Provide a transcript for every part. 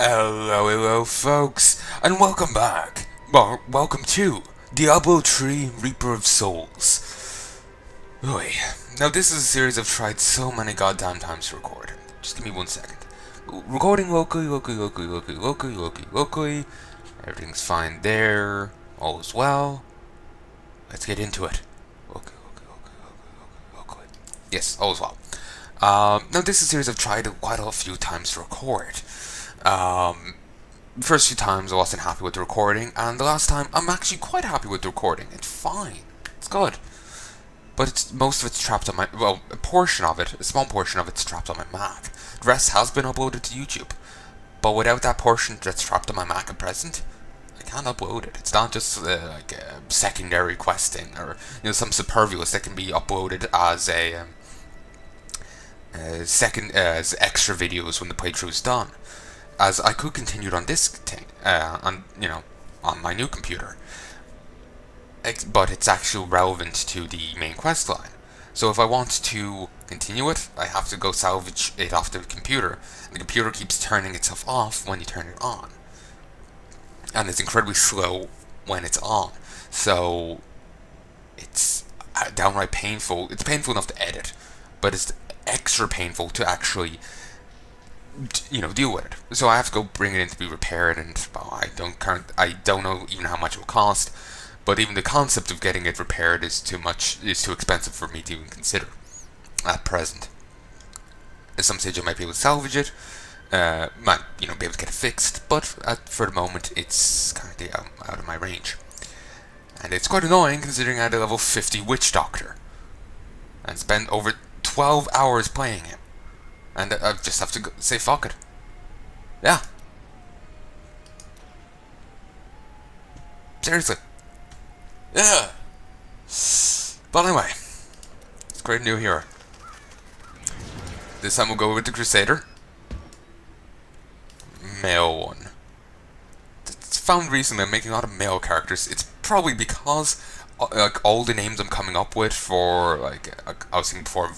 Hello, folks, and welcome back. Well, welcome to Diablo 3 Reaper of Souls. Oy. Now, this is a series I've tried so many goddamn times to record. Just give me 1 second. Recording locally. Everything's fine there. All is well. Let's get into it. Locally. Yes, all is well. Now, this is a series I've tried quite a few times to record. The first few times I wasn't happy with the recording, and the last time I'm actually quite happy with the recording. It's fine. It's good. But most of it's trapped on my, well, a small portion of it's trapped on my Mac. The rest has been uploaded to YouTube. But without that portion that's trapped on my Mac at present, I can't upload it. It's not just secondary questing or some superfluous that can be uploaded as as extra videos when the playthrough is done. As I could continue on this thing, on my new computer, but it's actually relevant to the main quest line. So if I want to continue it, I have to go salvage it off the computer. The computer keeps turning itself off when you turn it on, and it's incredibly slow when it's on. So it's downright painful. It's painful enough to edit, but it's extra painful to actually deal with it. So I have to go bring it in to be repaired, and well, I don't know even how much it will cost. But even the concept of getting it repaired is too expensive for me to even consider at present. At some stage I might be able to salvage it, might be able to get it fixed, but for the moment it's currently out of my range. And it's quite annoying considering I had a level 50 Witch Doctor and spent over 12 hours playing him. And I just have to say fuck it. Yeah. Seriously. Yeah. But anyway, let's create a new hero. This time we'll go with the Crusader. Male one. It's found recently I'm making a lot of male characters. It's probably because all the names I'm coming up with for I was thinking before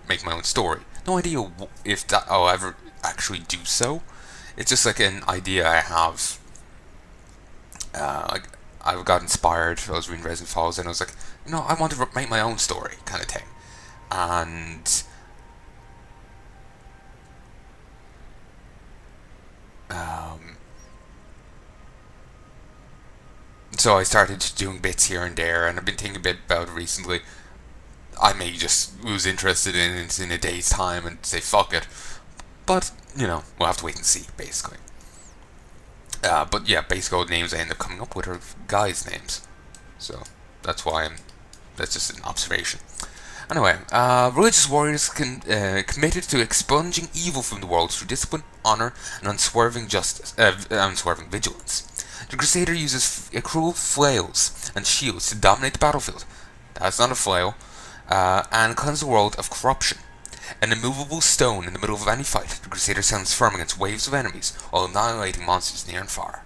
make my own story. No idea if I'll ever actually do so. It's just like an idea I have. I got inspired. I was reading Resident Falls, and I was like, I want to make my own story, kind of thing. And so I started doing bits here and there, and I've been thinking a bit about it recently. I may just lose interest in it in a day's time and say fuck it. But, we'll have to wait and see, basically. But yeah, basically all the names I end up coming up with are guys' names. So, that's just an observation. Anyway, religious warriors committed to expunging evil from the world through discipline, honor, and unswerving vigilance. The Crusader uses cruel flails and shields to dominate the battlefield. That's not a flail. And cleanse the world of corruption. An immovable stone in the middle of any fight, the Crusader stands firm against waves of enemies while annihilating monsters near and far.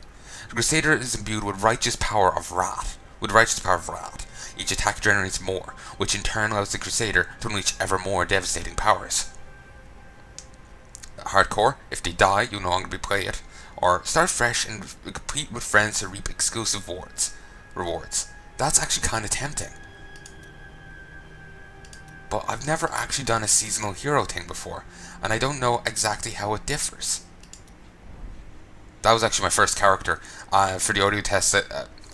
The Crusader is imbued with righteous power of wrath. Each attack generates more, which in turn allows the Crusader to unleash ever more devastating powers. Hardcore, if they die, you'll no longer replay it. Or start fresh and compete with friends to reap exclusive rewards. That's actually kind of tempting. But I've never actually done a seasonal hero thing before, and I don't know exactly how it differs. That was actually my first character for the audio test,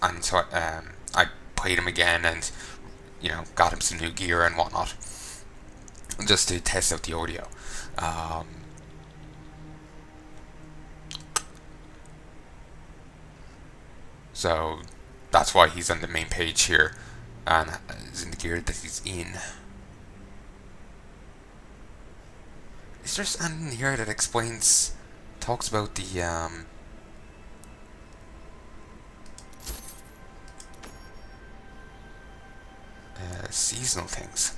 and so I played him again and got him some new gear and whatnot, just to test out the audio. So that's why he's on the main page here, and is in the gear that he's in. Is there something here that talks about the seasonal things?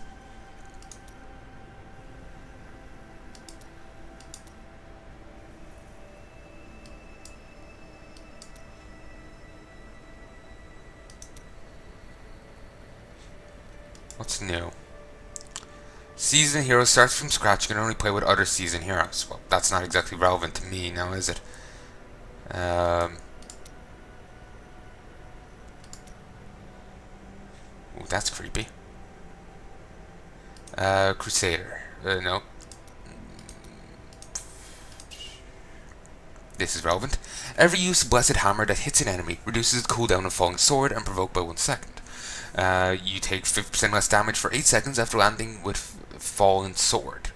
What's new? Season hero starts from scratch. You can only play with other season heroes. Well, that's not exactly relevant to me now, is it? Ooh, that's creepy. Crusader. No. This is relevant. Every use of Blessed Hammer that hits an enemy reduces the cooldown of Falling Sword and provoked by 1 second. You take 50% less damage for 8 seconds after landing with Falling Sword,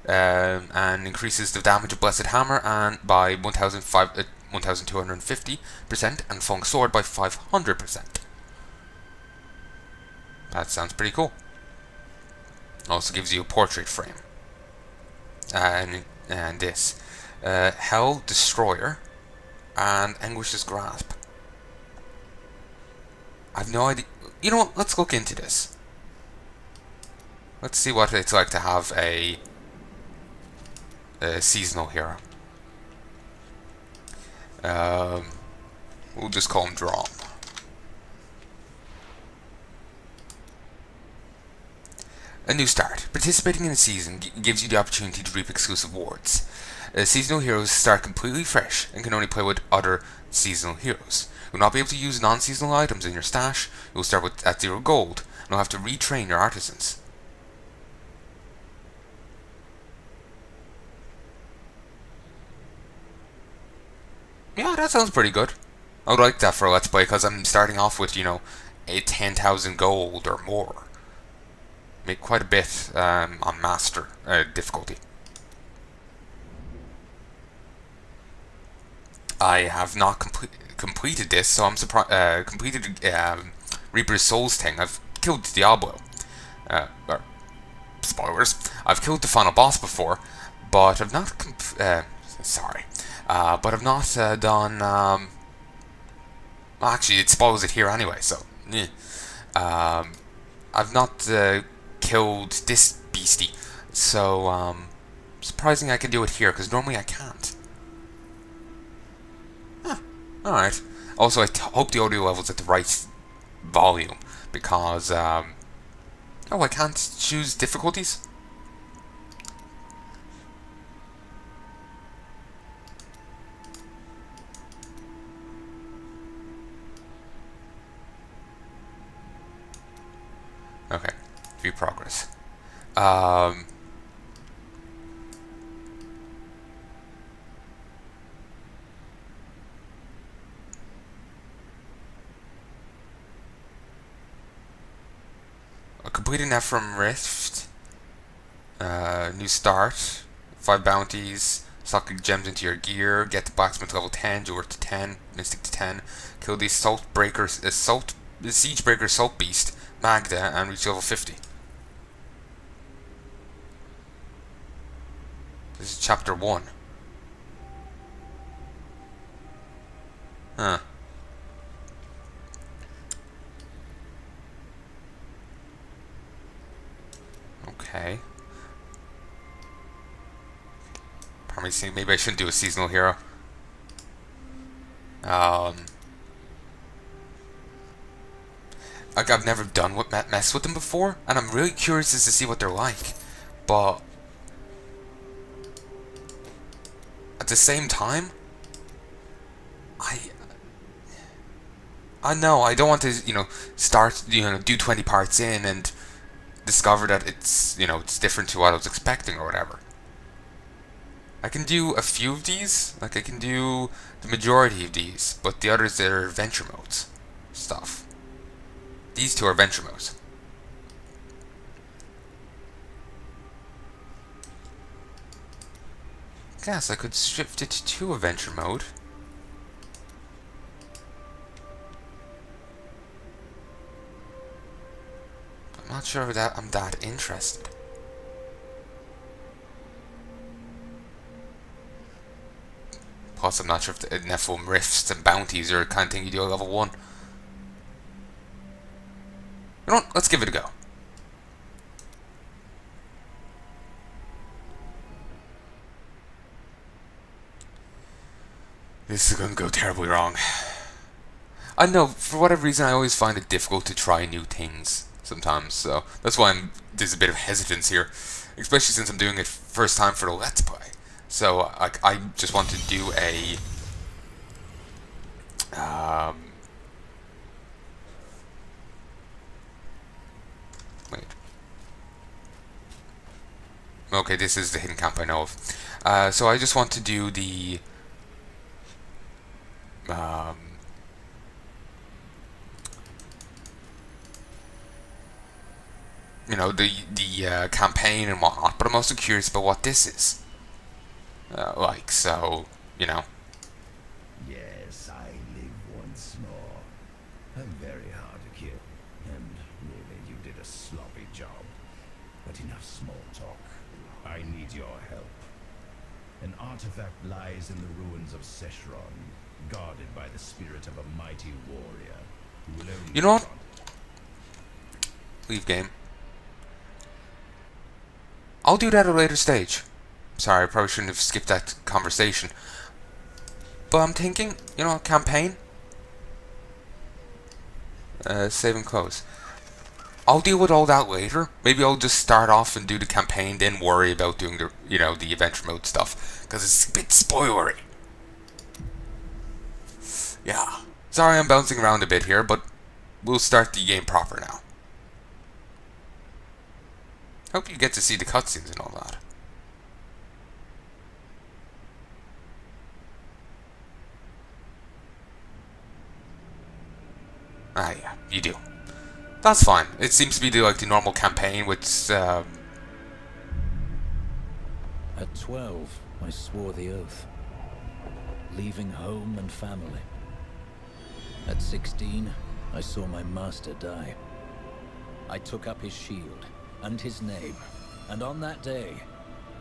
and increases the damage of Blessed Hammer and by 1,250% and Falling Sword by 500%. That sounds pretty cool. Also gives you a portrait frame. And this. Hell Destroyer and Anguish's Grasp. I've no idea. You know what? Let's look into this. Let's see what it's like to have a seasonal hero. We'll just call him Drom. A new start. Participating in a season gives you the opportunity to reap exclusive rewards. Seasonal heroes start completely fresh and can only play with other seasonal heroes. You will not be able to use non-seasonal items in your stash. You will start at 0 gold and will have to retrain your artisans. Yeah, that sounds pretty good. I would like that for a Let's Play because I'm starting off with, a 10,000 gold or more. Make quite a bit on Master difficulty. I have not completed this, so I'm surprised. Completed Reaper's Souls thing. I've killed Diablo. Or, spoilers. I've killed the final boss before, but I've not. Sorry, but I've not done. Well, actually, it spoils it here anyway. So, I've not killed this beastie. So, surprising I can do it here because normally I can't. Alright. Also, I hope the audio level's at the right volume, because, oh, I can't choose difficulties? Okay. View progress. Completing that from Rift. New start. 5 bounties. Suck gems into your gear. Get the blacksmith level 10. Jewel to 10. Mystic to 10. Kill the the Siegebreaker Salt Beast, Magda, and reach level 50. This is chapter 1. Huh. Okay. Probably see. Maybe I shouldn't do a seasonal hero. Like, I've never done mess with them before, and I'm really curious as to see what they're like. But at the same time, I know I don't want to start do 20 parts in and discover that it's it's different to what I was expecting or whatever. I can do a few of these, like I can do the majority of these, but the others are adventure modes stuff. These two are adventure modes. Guess I could shift it to adventure mode. I'm not sure that I'm that interested. Plus, I'm not sure if the Nephilim rifts and bounties are the kind of thing you do at level 1. You know what? Let's give it a go. This is going to go terribly wrong. I know, for whatever reason, I always find it difficult to try new things sometimes, so that's why there's a bit of hesitance here, especially since I'm doing it first time for the Let's Play. So I just want to do a Um, wait. Okay, this is the hidden camp I know of. So I just want to do the um, the campaign and whatnot. But I'm also curious about what this is. Like, so, you know. Yes, I live once more. I'm very hard to kill, and really you did a sloppy job. But enough small talk. I need your help. An artifact lies in the ruins of Seshron, guarded by the spirit of a mighty warrior who will only You know what? Leave game. I'll do that at a later stage. Sorry, I probably shouldn't have skipped that conversation. But I'm thinking, campaign. Save and close. I'll deal with all that later. Maybe I'll just start off and do the campaign, then worry about doing the adventure mode stuff, because it's a bit spoilery. Yeah. Sorry I'm bouncing around a bit here, but we'll start the game proper now. Hope you get to see the cutscenes and all that. Ah, yeah, you do. That's fine. It seems to be the normal campaign, which At 12, I swore the oath, leaving home and family. At 16, I saw my master die. I took up his shield and his name, and on that day,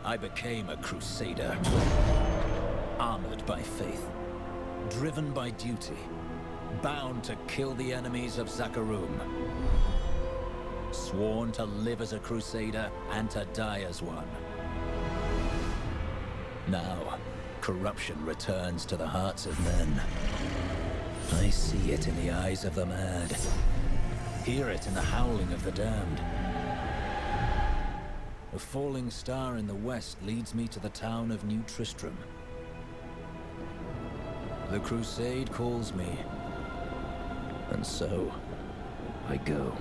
I became a crusader. Armored by faith, driven by duty, bound to kill the enemies of Zakarum. Sworn to live as a crusader and to die as one. Now, corruption returns to the hearts of men. I see it in the eyes of the mad. Hear it in the howling of the damned. A falling star in the west leads me to the town of New Tristram. The crusade calls me. And so, I go.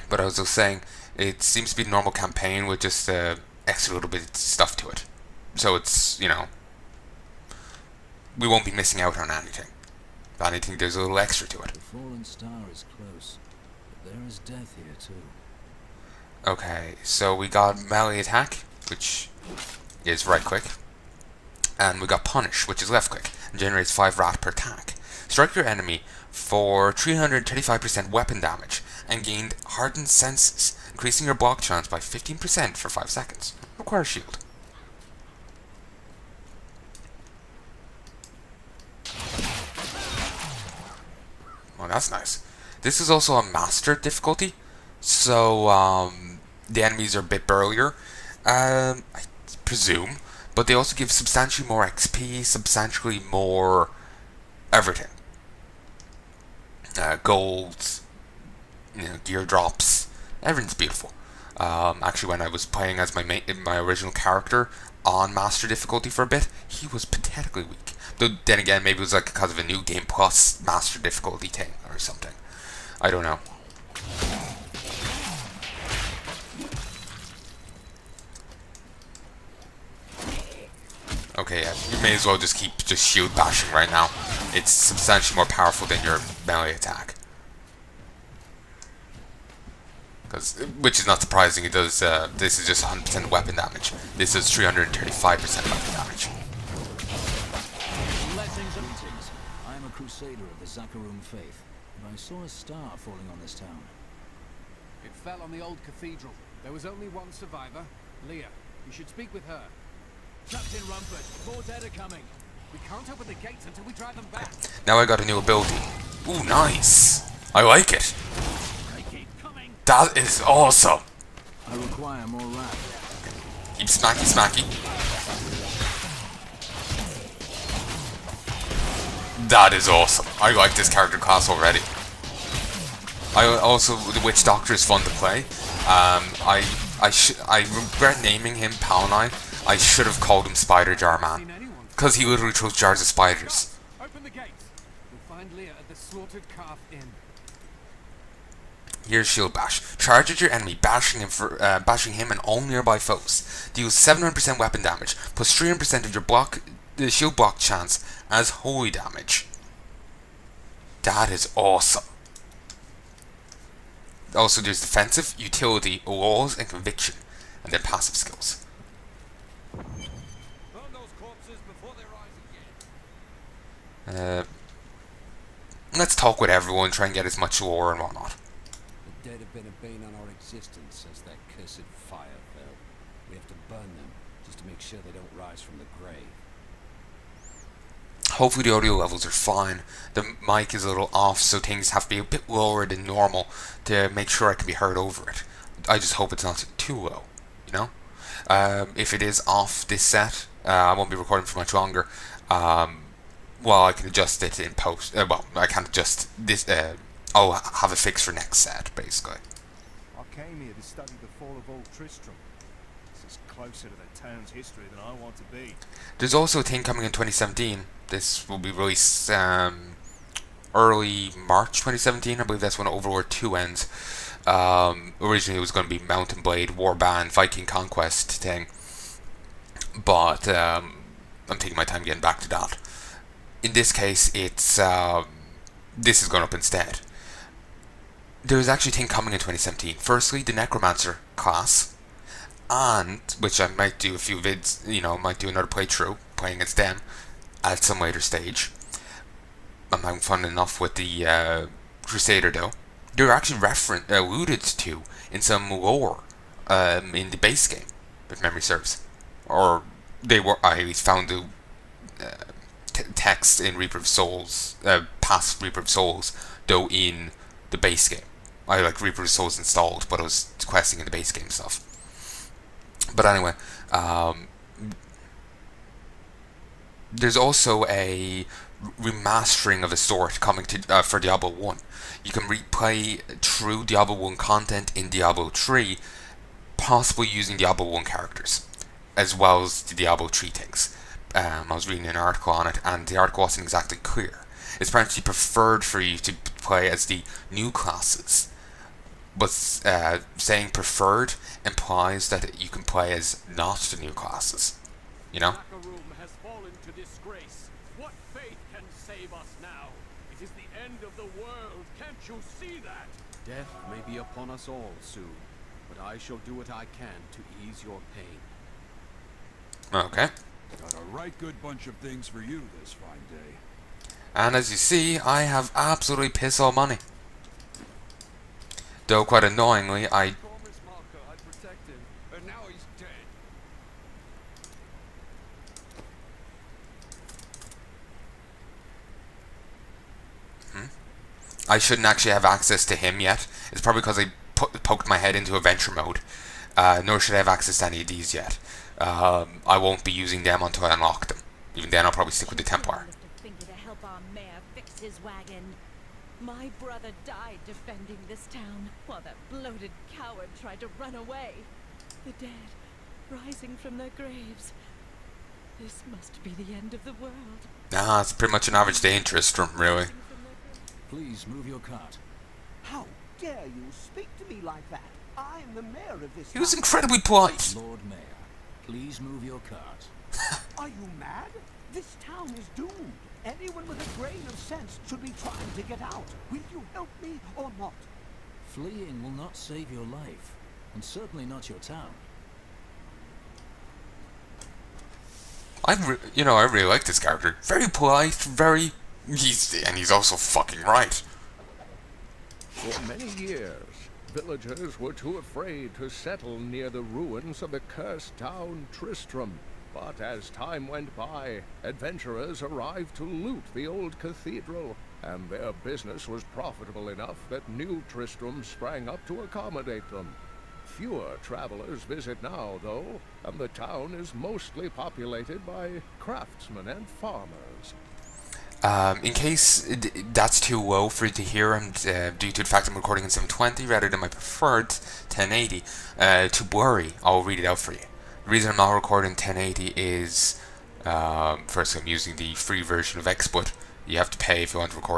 But I was just saying, it seems to be a normal campaign with just extra little bit of stuff to it. So it's, we won't be missing out on anything. If anything, there's a little extra to it. The fallen star is close, but there is death here too. Okay, so we got melee attack, which is right click. And we got punish, which is left click, and generates 5 wrath per attack. Strike your enemy for 335% weapon damage, and gained hardened senses, increasing your block chance by 15% for 5 seconds. Requires shield. Well, that's nice. This is also a master difficulty, so the enemies are a bit burlier, I presume, but they also give substantially more XP, substantially more everything. Gold, gear drops, everything's beautiful. Actually, when I was playing as my original character on master difficulty for a bit, he was pathetically weak. Though, then again, maybe it was because of a new game plus master difficulty thing or something. I don't know. Okay, yeah, you may as well just keep shield bashing right now. It's substantially more powerful than your melee attack. Which is not surprising, it does, this is just 100% weapon damage. This is 335% weapon damage. Greetings. I am a crusader of the Zakarum faith, and I saw a star falling on this town. It fell on the old cathedral. There was only one survivor, Leah. You should speak with her. Captain Rumpert, more dead are coming. We can't open the gates until we drive them back. Now I got a new ability. Ooh, nice. I like it. That is awesome. I require more wrath. Keep smacky smacky. That is awesome. I like this character class already. The Witch Doctor is fun to play. I I regret naming him Palnai. I should have called him Spider Jar Man, because he literally throws jars of spiders. Open the gates. We'll find Leah at the Slaughtered Calf Inn. Here's Shield Bash. Charge at your enemy, bashing him and all nearby foes. Deals 700% weapon damage, plus 300% of your shield block chance as holy damage. That is awesome. Also, there's defensive, utility, laws, and conviction, and then passive skills. Burn those corpses before they rise again. Let's talk with everyone, try and get as much lore and whatnot. The dead have been a bane on our existence as that cursed fire fell. We have to burn them, just to make sure they don't rise from the grave. Hopefully the audio levels are fine. The mic is a little off, so things have to be a bit lower than normal to make sure I can be heard over it. I just hope it's not too low, you know? If it is off this set, I won't be recording for much longer. Well, I can adjust it in post. Well, I can't adjust this. I'll have a fix for next set, basically. I came here to study the fall of old Tristram. This is closer to the town's history than I want to be. There's also a thing coming in 2017. This will be released early March 2017. I believe that's when Overlord 2 ends. Originally it was going to be Mountain Blade, Warband, Viking Conquest thing. But I'm taking my time getting back to that. In this case, it's this is going up instead. There's actually a thing coming in 2017. Firstly, the Necromancer class, and which I might do a few vids, you know, might do another playthrough playing as them at some later stage. I'm having fun enough with the Crusader though. They're actually alluded to in some lore in the base game, if memory serves, or they were. I at least found the text in Reaper of Souls, past Reaper of Souls, though in the base game. I like Reaper of Souls installed, but I was questing in the base game stuff. But anyway, there's also a remastering of a sort coming to for Diablo 1. You can replay true Diablo 1 content in Diablo 3, possibly using Diablo 1 characters, as well as the Diablo 3 things. I was reading an article on it, and the article wasn't exactly clear. It's apparently preferred for you to play as the new classes, but saying preferred implies that you can play as not the new classes. You know? Room has fallen to disgrace. What faith can save us now? It is the end of the world. Can't you see that? Death may be upon us all soon, but I shall do what I can to ease your pain. Okay. Got a right good bunch of things for you this fine day. And as you see, I have absolutely piss all money. Though quite annoyingly, I Gorm's marker, I protected, and now he's dead. shouldn't actually have access to him yet. It's probably because I poked my head into adventure mode. Nor should I have access to any of these yet. I won't be using them until I unlock them. Even then, I'll probably stick with the Templar. To help our mayor fix his wagon. My brother died defending this town, while that bloated coward tried to run away. The dead, rising from their graves. This must be the end of the world. Nah, it's pretty much an average day in Tristram, really. Please move your cart. How dare you speak to me like that? I'm the mayor of this He was town. incredibly polite. Lord Mayor, please move your cart. Are you mad? This town is doomed. Anyone with a grain of sense should be trying to get out. Will you help me or not? Fleeing will not save your life, and certainly not your town. I really like this character. Very polite, he's also fucking right. For many years, villagers were too afraid to settle near the ruins of the cursed town Tristram. But as time went by, adventurers arrived to loot the old cathedral, and their business was profitable enough that new Tristram sprang up to accommodate them. Fewer travelers visit now, though, and the town is mostly populated by craftsmen and farmers. In case that's too low for you to hear, and due to the fact I'm recording in 720 rather than my preferred 1080, to blurry, I'll read it out for you. The reason I'm not recording 1080 is, first, I'm using the free version of XSplit. You have to pay if you want to record